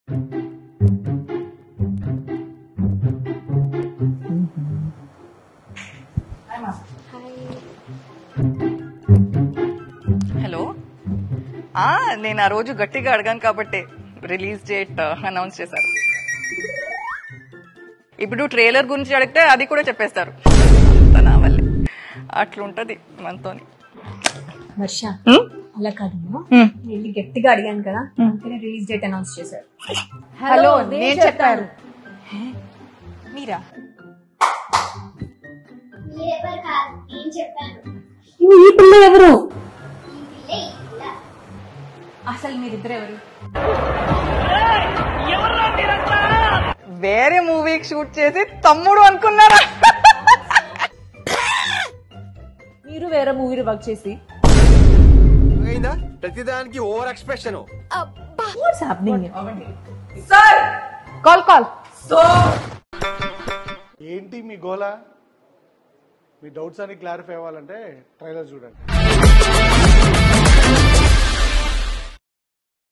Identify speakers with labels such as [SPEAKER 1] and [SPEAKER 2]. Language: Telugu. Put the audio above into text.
[SPEAKER 1] హలో, నేను ఆ రోజు గట్టిగా అడిగాను కాబట్టి రిలీజ్ డేట్ అనౌన్స్ చేశారు. ఇప్పుడు ట్రైలర్ గురించి అడిగితే అది కూడా చెప్పేస్తారు. నా వల్లే అట్లుంటది మనతోని.
[SPEAKER 2] వర్ష అలా కాదమ్మా, వెళ్ళి గట్టిగా అడిగాను కదా, అంతనే రిలీజ్ డేట్ అనౌన్స్ చేశారు.
[SPEAKER 3] హలో, నేను చెప్పాను.
[SPEAKER 1] మీరా?
[SPEAKER 2] ఈ పిల్ల ఎవరు?
[SPEAKER 3] అసలు మీరిద్దరు ఎవరు?
[SPEAKER 1] వేరే మూవీకి షూట్ చేసి తమ్ముడు అనుకున్నారా?
[SPEAKER 3] మీరు వేరే మూవీలో వర్క్ చేసి
[SPEAKER 4] ప్రతిదానికి over expression.
[SPEAKER 3] What's happening?
[SPEAKER 1] Sir
[SPEAKER 3] call.
[SPEAKER 5] ఏంటి మీ గోలా? మీ డౌట్స్ అని క్లారిఫై అవ్వాలంటే ట్రైలర్ చూడండి.